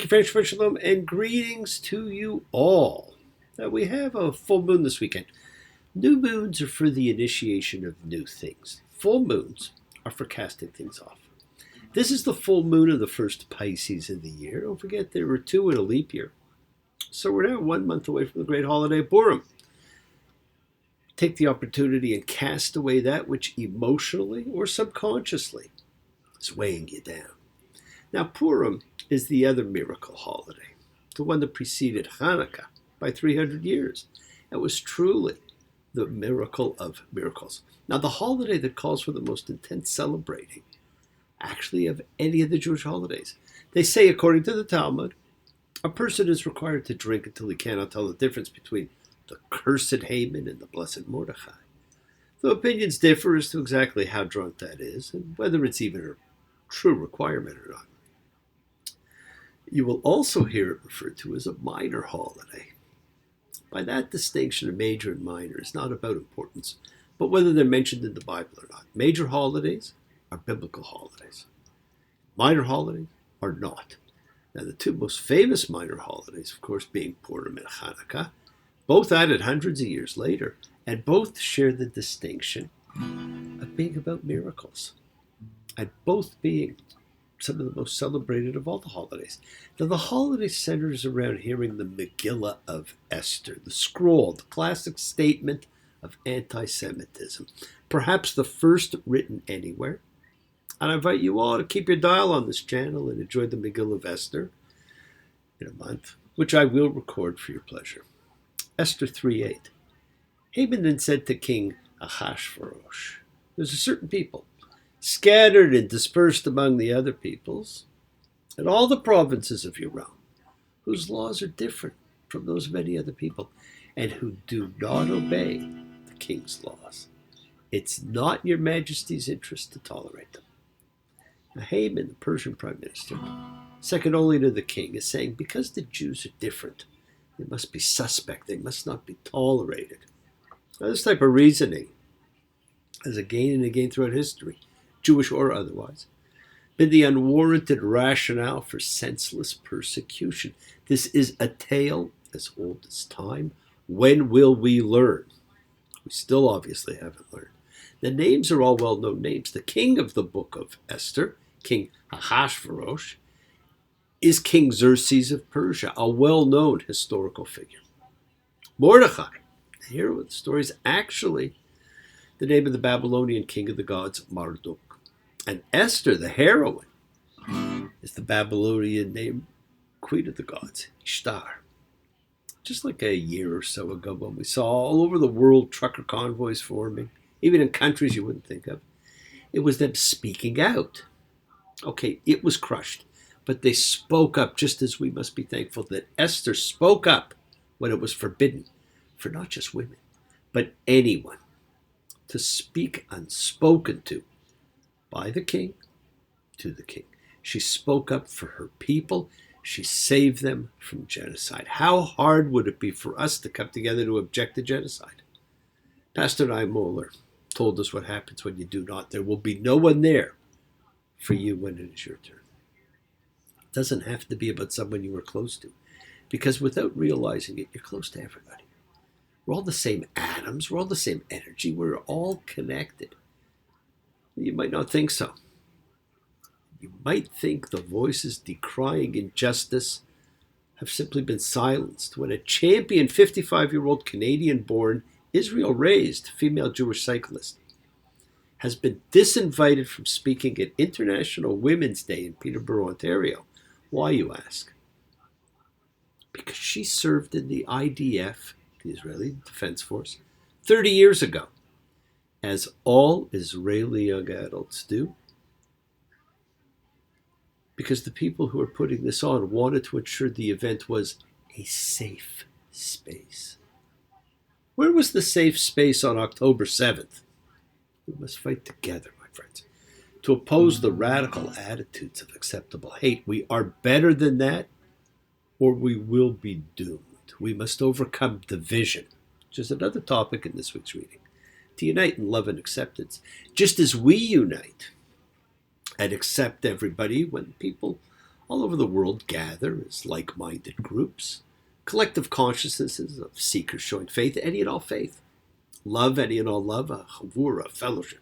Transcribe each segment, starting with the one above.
French Shalom and greetings to you all. Now we have a full moon this weekend. New moons are for the initiation of new things. Full moons are for casting things off. This is the full moon of the first Pisces of the year. Don't forget there were two in a leap year. So we're now 1 month away from the great holiday Purim. Take the opportunity and cast away that which emotionally or subconsciously is weighing you down. Now Purim is the other miracle holiday, the one that preceded Hanukkah by 300 years. It was truly the miracle of miracles. Now the holiday that calls for the most intense celebrating actually of any of the Jewish holidays. They say, according to the Talmud, a person is required to drink until he cannot tell the difference between the cursed Haman and the blessed Mordechai. Though opinions differ as to exactly how drunk that is and whether it's even a true requirement or not. You will also hear it referred to as a minor holiday. By that distinction of major and minor is not about importance, but whether they're mentioned in the Bible or not. Major holidays are biblical holidays. Minor holidays are not. Now the two most famous minor holidays, of course, being Purim and Hanukkah, both added hundreds of years later, and both share the distinction of being about miracles, and both being some of the most celebrated of all the holidays. Now, the holiday centers around hearing the Megillah of Esther, the scroll, the classic statement of anti-Semitism, perhaps the first written anywhere. And I invite you all to keep your dial on this channel and enjoy the Megillah of Esther in a month, which I will record for your pleasure. Esther 3:8. Haman then said to King Ahasuerus, there's a certain people scattered and dispersed among the other peoples, and all the provinces of your realm, whose laws are different from those of any other people, and who do not obey the king's laws. It's not in your majesty's interest to tolerate them. Now Haman, the Persian prime minister, second only to the king, is saying because the Jews are different, they must be suspect, they must not be tolerated. Now, this type of reasoning has again and again throughout history, Jewish or otherwise, been the unwarranted rationale for senseless persecution. This is a tale as old as time. When will we learn? We still obviously haven't learned. The names are all well-known names. The king of the book of Esther, King Ahasuerus, is King Xerxes of Persia, a well-known historical figure. Mordechai, the hero of the story, is actually the name of the Babylonian king of the gods, Marduk. And Esther, the heroine, is the Babylonian name queen of the gods, Ishtar. Just like a year or so ago when we saw all over the world trucker convoys forming, even in countries you wouldn't think of, it was them speaking out. Okay, it was crushed, but they spoke up, just as we must be thankful that Esther spoke up when it was forbidden for not just women, but anyone to speak unspoken to by the king to the king. She spoke up for her people. She saved them from genocide. How hard would it be for us to come together to object to genocide? Pastor Nye Moeller told us what happens when you do not. There will be no one there for you when it is your turn. It doesn't have to be about someone you were close to, because without realizing it, you're close to everybody. We're all the same atoms. We're all the same energy. We're all connected. You might not think so. You might think the voices decrying injustice have simply been silenced when a champion 55-year-old Canadian-born, Israel-raised female Jewish cyclist has been disinvited from speaking at International Women's Day in Peterborough, Ontario. Why, you ask? Because she served in the IDF, the Israeli Defense Force, 30 years ago, as all Israeli young adults do, because the people who are putting this on wanted to ensure the event was a safe space. Where was the safe space on October 7th? We must fight together, my friends, to oppose the radical attitudes of acceptable hate. We are better than that, or we will be doomed. We must overcome division, which is another topic in this week's reading, to unite in love and acceptance, just as we unite and accept everybody when people all over the world gather as like-minded groups, collective consciousnesses of seekers showing faith, any and all faith, love, any and all love, a chavura, fellowship.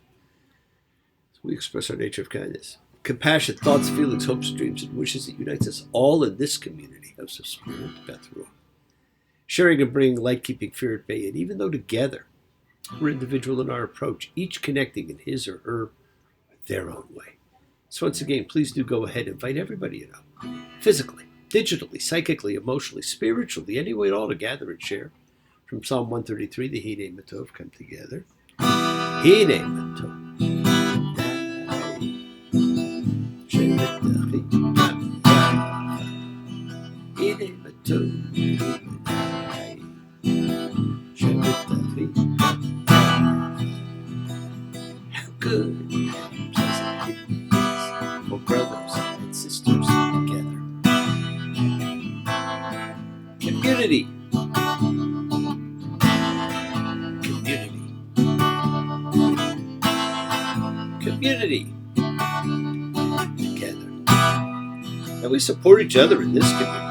So we express our nature of kindness, compassion, thoughts, feelings, hopes, dreams, and wishes that unites us all in this community, House of Spirit, Beth Ruah. Sharing and bringing light, keeping fear at bay, and even though together we're individual in our approach, each connecting in his or her their own way. So once again, please do go ahead and invite everybody you know, physically, digitally, psychically, emotionally, spiritually, any way at all to gather and share. From Psalm 133, the Hine Matov, come together. Hine Matov. Hine Matov. How good and pleasant it is for brothers and sisters together. Community. Community. Together. And we support each other in this community.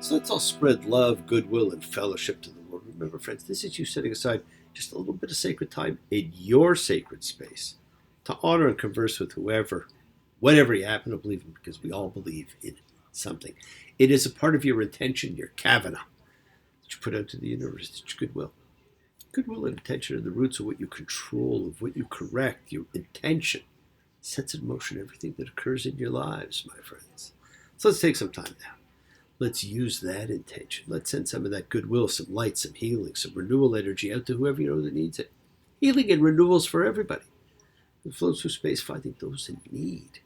So let's all spread love, goodwill, and fellowship to the world. Remember, friends, this is you setting aside just a little bit of sacred time in your sacred space to honor and converse with whoever, whatever you happen to believe in, because we all believe in something. It is a part of your intention, your kavana, that you put out to the universe. It's your goodwill. Goodwill and intention are the roots of what you control, of what you correct. Your intention sets in motion everything that occurs in your lives, my friends. So let's take some time now. Let's use that intention. Let's send some of that goodwill, some light, some healing, some renewal energy out to whoever you know that needs it. Healing and renewals for everybody. It flows through space, finding those in need.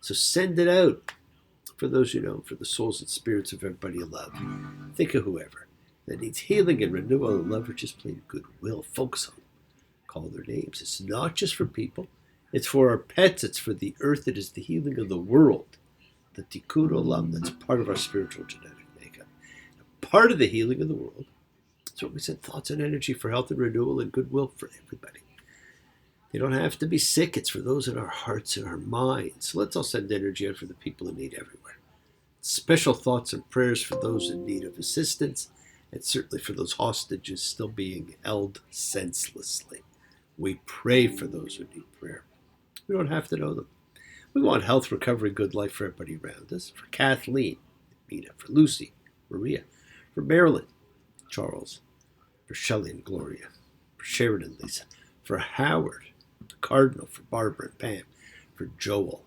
So send it out for those you know, for the souls and spirits of everybody you love. Think of whoever that needs healing and renewal and love, or just plain goodwill. Focus on them. Call their names. It's not just for people. It's for our pets. It's for the earth. It is the healing of the world. The tikkun olam, that's part of our spiritual genetic makeup. Part of the healing of the world. That's what we said, thoughts and energy for health and renewal and goodwill for everybody. You don't have to be sick. It's for those in our hearts and our minds. So let's all send energy out for the people in need everywhere. Special thoughts and prayers for those in need of assistance, and certainly for those hostages still being held senselessly. We pray for those who need prayer. We don't have to know them. We want health, recovery, good life for everybody around us. For Kathleen, Mina, for Lucy, Maria, for Marilyn, Charles, for Shelley and Gloria, for Sharon and Lisa, for Howard, the Cardinal, for Barbara and Pam, for Joel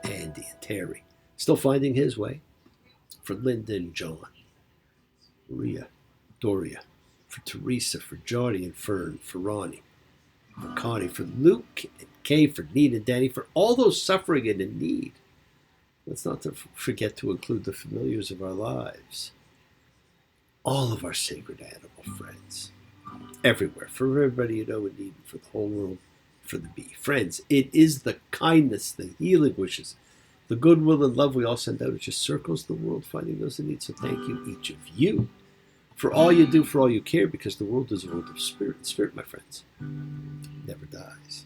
and Andy and Terry, still finding his way, for Linda and John, Maria, Doria, for Teresa, for Johnny and Fern, for Ronnie, for Connie, for Luke and Kay, for Nina and Danny, for all those suffering and in need. Let's not forget to include the familiars of our lives. All of our sacred animal friends. Everywhere. For everybody you know in need, for the whole world, for the bee. Friends, it is the kindness, the healing wishes, the goodwill and love we all send out. It just circles the world, finding those in need. So thank you, each of you, for all you do, for all you care, because the world is a world of spirit. And spirit, my friends, never dies.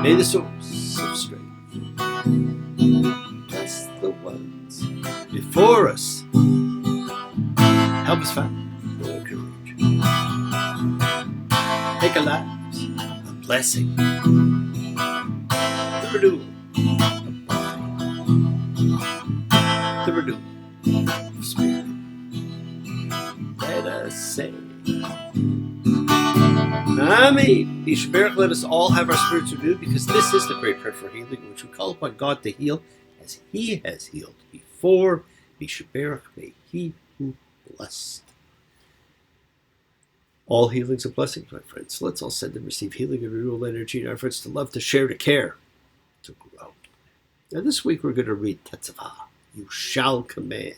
May the source of strength bless the ones before us. Help us find the courage. Make our lives a blessing. The renewal of body. The renewal of spirit. Let us say, Amen. Yishberach, let us all have our spirits renewed, because this is the great prayer for healing, in which we call upon God to heal as He has healed before. Yishberach, may He who blessed. All healings and blessings, my friends. Let's all send and receive healing and renewal energy in our efforts to love, to share, to care, to grow. Now this week we're going to read tetzavah, you shall command,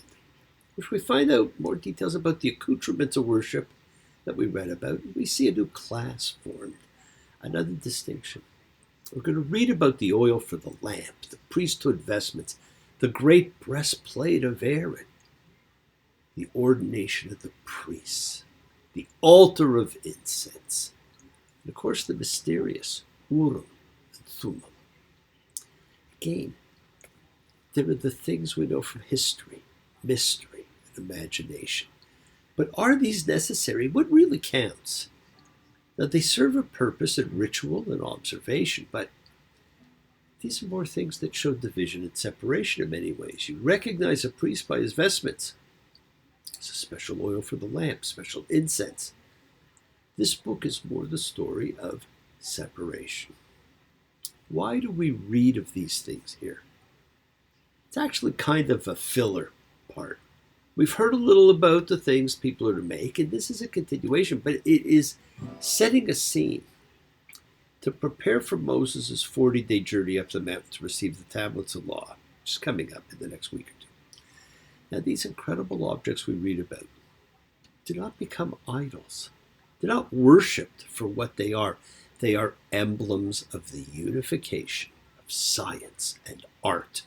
which we find out more details about the accoutrements of worship that we read about. We see a new class formed, another distinction. We're going to read about the oil for the lamp, the priesthood vestments, the great breastplate of Aaron, the ordination of the priests, the altar of incense, and of course the mysterious Urim and Thummim. Again, there are the things we know from history, mystery, and imagination. But are these necessary? What really counts? Now, they serve a purpose in ritual and observation, but these are more things that show division and separation in many ways. You recognize a priest by his vestments. There's a special oil for the lamp, special incense. This book is more the story of separation. Why do we read of these things here? It's actually kind of a filler part. We've heard a little about the things people are to make, and this is a continuation, but it is setting a scene to prepare for Moses' 40-day journey up the mountain to receive the tablets of law, which is coming up in the next week or two. Now, these incredible objects we read about do not become idols. They're not worshipped for what they are. They are emblems of the unification of science and art,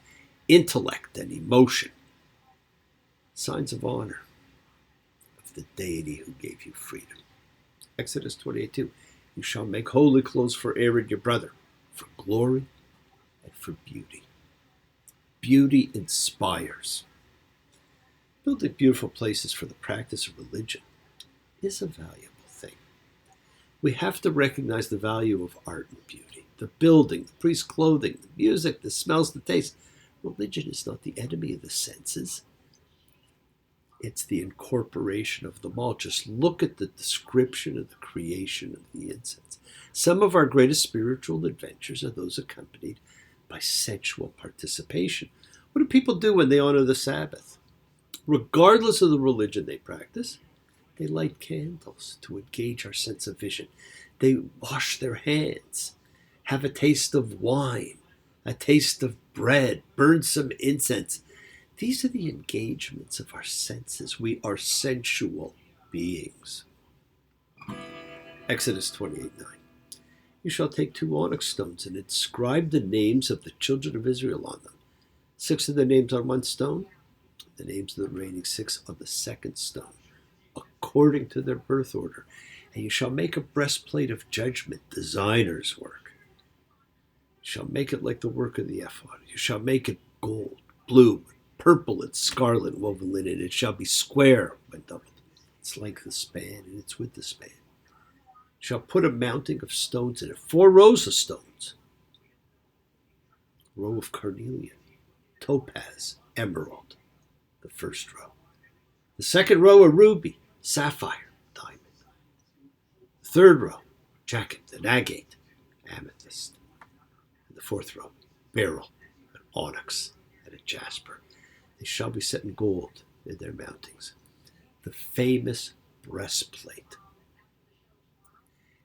intellect and emotion, signs of honor of the deity who gave you freedom. Exodus 28:2. You shall make holy clothes for Aaron your brother, for glory and for beauty. Beauty inspires. Building beautiful places for the practice of religion is a valuable thing. We have to recognize the value of art and beauty. The building, the priest's clothing, the music, the smells, the taste. Religion is not the enemy of the senses. It's the incorporation of them all. Just look at the description of the creation of the incense. Some of our greatest spiritual adventures are those accompanied by sensual participation. What do people do when they honor the Sabbath? Regardless of the religion they practice, they light candles to engage our sense of vision. They wash their hands, have a taste of wine, a taste of bread, burn some incense. These are the engagements of our senses. We are sensual beings. Exodus 28:9. You shall take 2 onyx stones and inscribe the names of the children of Israel on them. 6 of the names on one stone, the names of the remaining 6 on the second stone, according to their birth order. And you shall make a breastplate of judgment, designer's work. You shall make it like the work of the ephod. You shall make it gold, blue, purple, and scarlet woven linen. It shall be square when doubled. Its length the span, and its width the span. You shall put a mounting of stones in it, 4 rows of stones. Row of carnelian, topaz, emerald, the first row. The second row, a ruby, sapphire, diamond. The third row, jacinth, an agate, amethyst. And the fourth row, beryl, an onyx, and a jasper. They shall be set in gold in their mountings. The famous breastplate.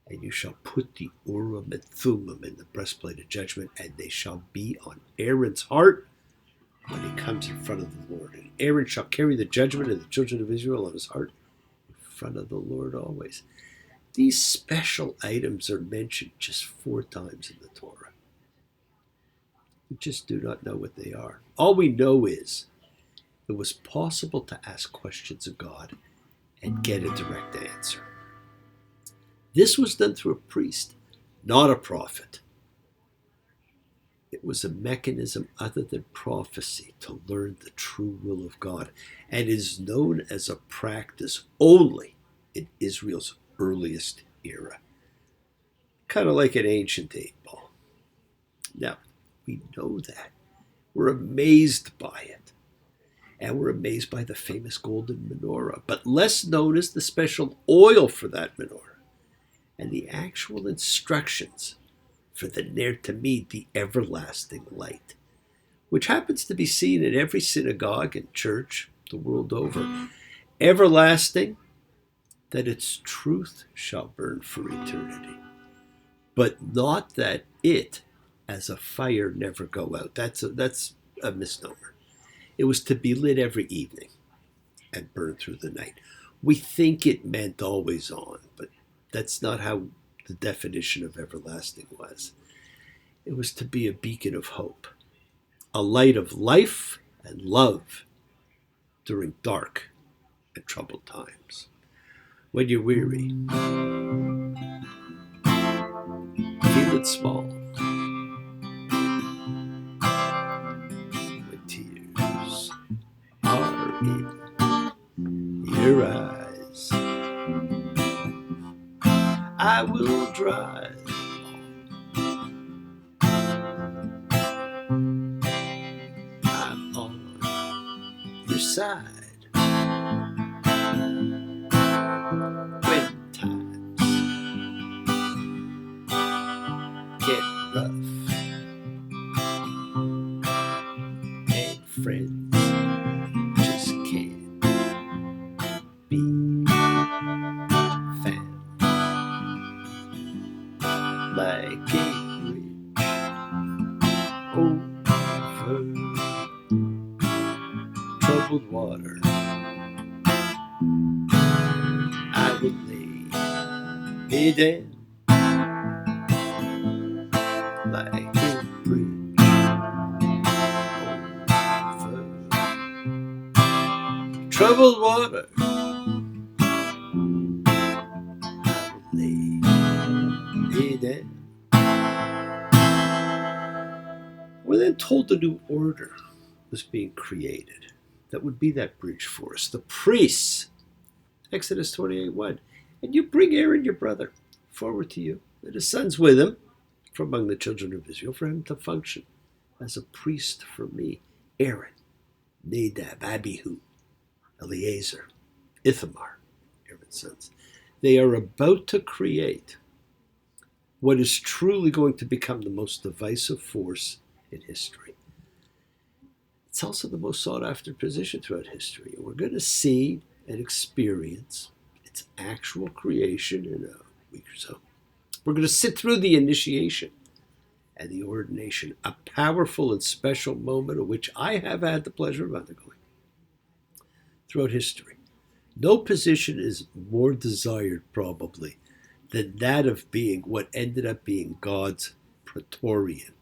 And you shall put the Urim and Thummim in the breastplate of judgment, and they shall be on Aaron's heart when he comes in front of the Lord. And Aaron shall carry the judgment of the children of Israel on his heart in front of the Lord always. These special items are mentioned just 4 times in the Torah. We just do not know what they are. All we know is it was possible to ask questions of God and get a direct answer. This was done through a priest, not a prophet. It was a mechanism other than prophecy to learn the true will of God, and is known as a practice only in Israel's earliest era. Kind of like an ancient 8-ball. Now, we know that. We're amazed by it. And we're amazed by the famous golden menorah, but less known is the special oil for that menorah and the actual instructions for the Ner Tamid, the everlasting light, which happens to be seen in every synagogue and church the world over. Everlasting, that its truth shall burn for eternity, but not that it, as a fire, never go out. That's a misnomer. It was to be lit every evening and burn through the night. We think it meant always on, but that's not how the definition of everlasting was. It was to be a beacon of hope, a light of life and love during dark and troubled times. When you're weary, feeling small, when tears are in your eyes, I will dry them all. I'm on your side when times get rough and friends just can't be found. Like a bridge over troubled water, I will lay me down. Like a bridge over troubled water, I will lay me down. We're then told a new order was being created that would be that bridge for us. The priests, Exodus 28:1. And you bring Aaron your brother forward to you, and his sons with him from among the children of Israel, for him to function as a priest for me. Aaron, Nadab, Abihu, Eleazar, Ithamar, Aaron's sons. They are about to create what is truly going to become the most divisive force in history. It's also the most sought after position throughout history. And we're going to see and experience its actual creation in a week or so. We're going to sit through the initiation and the ordination, a powerful and special moment of which I have had the pleasure of undergoing throughout history. No position is more desired, probably, than that of being what ended up being God's Praetorian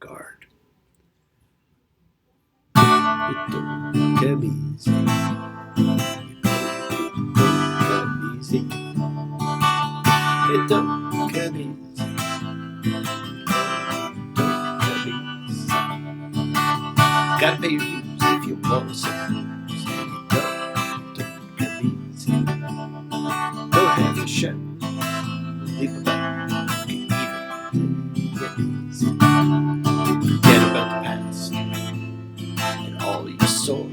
Guard. It don't come easy. It don't come easy. Gotta pay your dues if you want to suppose. It don't come easy. Don't have to shout. Leave about even get easy. Forget about the past and all your sorrow.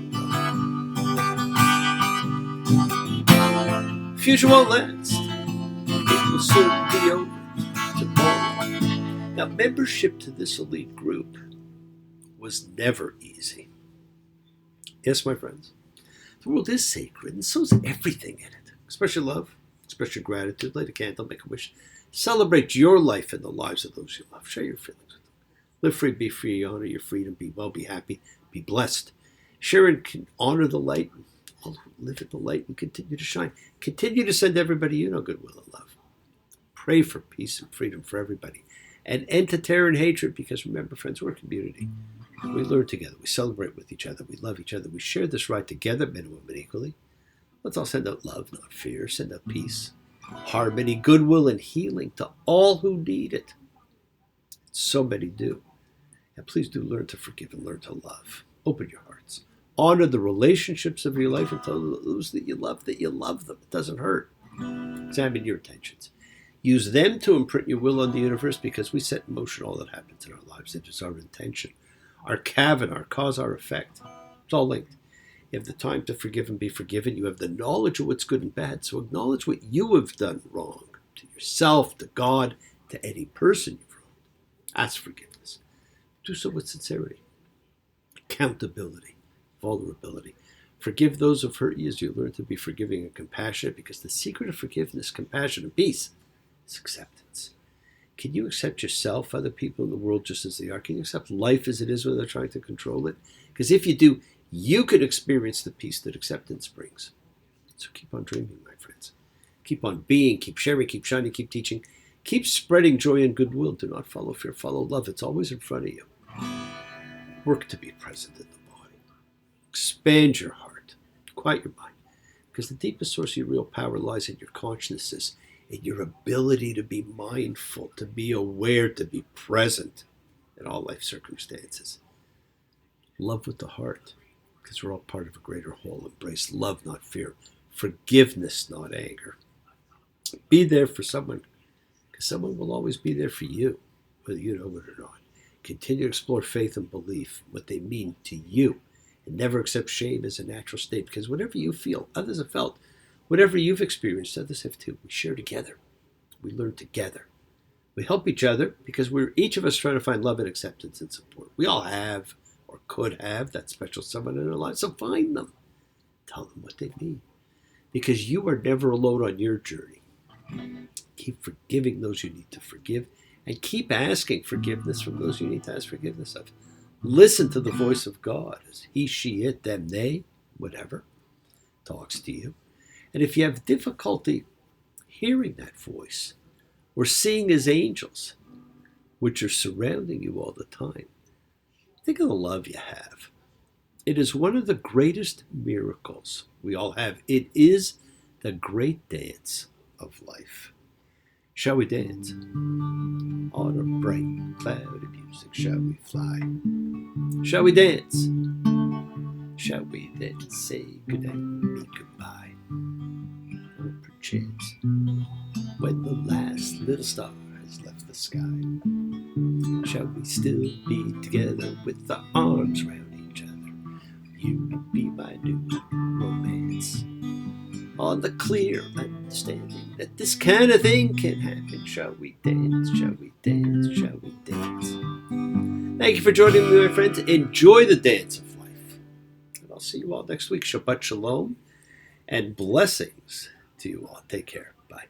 Future won't last. It will soon be over tomorrow. Now, membership to this elite group was never easy. Yes, my friends, the world is sacred, and so is everything in it. Express your love, express your gratitude, light a candle, make a wish. Celebrate your life and the lives of those you love. Share your feelings with them. Live free, be free, honor your freedom, be well, be happy, be blessed. Share and honor the light. Live in the light and continue to shine. Continue to send everybody you know goodwill and love. Pray for peace and freedom for everybody. And end to terror and hatred, because remember, friends, we're a community. We learn together. We celebrate with each other. We love each other. We share this ride together, men and women equally. Let's all send out love, not fear. Send out peace, harmony, goodwill, and healing to all who need it. So many do. And please do learn to forgive and learn to love. Open your hearts. Honor the relationships of your life and tell those that you love them. It doesn't hurt. Examine your intentions. Use them to imprint your will on the universe, because we set in motion all that happens in our lives. It is our intention, our kavana, our cause, our effect. It's all linked. You have the time to forgive and be forgiven. You have the knowledge of what's good and bad. So acknowledge what you have done wrong to yourself, to God, to any person you've wronged. Ask forgiveness. Do so with sincerity, accountability, vulnerability. Forgive those who've hurt you as you learn to be forgiving and compassionate, because the secret of forgiveness, compassion, and peace is acceptance. Can you accept yourself, other people in the world just as they are? Can you accept life as it is without trying to control it? Because if you do, you can experience the peace that acceptance brings. So keep on dreaming, my friends. Keep on being, keep sharing, keep shining, keep teaching. Keep spreading joy and goodwill. Do not follow fear, follow love. It's always in front of you. Work to be present in the body. Expand your heart. Quiet your mind. Because the deepest source of your real power lies in your consciousness, in your ability to be mindful, to be aware, to be present in all life circumstances. Love with the heart, because we're all part of a greater whole. Embrace love, not fear. Forgiveness, not anger. Be there for someone, because someone will always be there for you, whether you know it or not. Continue to explore faith and belief, what they mean to you, and never accept shame as a natural state, because whatever you feel, others have felt. Whatever you've experienced, others have too. We share together. We learn together. We help each other because we're each of us trying to find love and acceptance and support. We all have or could have that special someone in our lives, so find them. Tell them what they need, because you are never alone on your journey. Keep forgiving those you need to forgive, and keep asking forgiveness from those you need to ask forgiveness of. Listen to the voice of God as he, she, it, them, they, whatever, talks to you. And if you have difficulty hearing that voice or seeing his angels, which are surrounding you all the time, think of the love you have. It is one of the greatest miracles we all have. It is the great dance of life. Shall we dance? On a bright cloud of music, shall we fly? Shall we dance? Shall we then say goodnight and meet goodbye? Or perchance, when the last little star has left the sky, shall we still be together with our arms round each other? You will be my new romance. On the clear understanding that this kind of thing can happen. Shall we dance? Shall we dance? Shall we dance? Thank you for joining me, my friends. Enjoy the dance of life. And I'll see you all next week. Shabbat shalom and blessings to you all. Take care. Bye.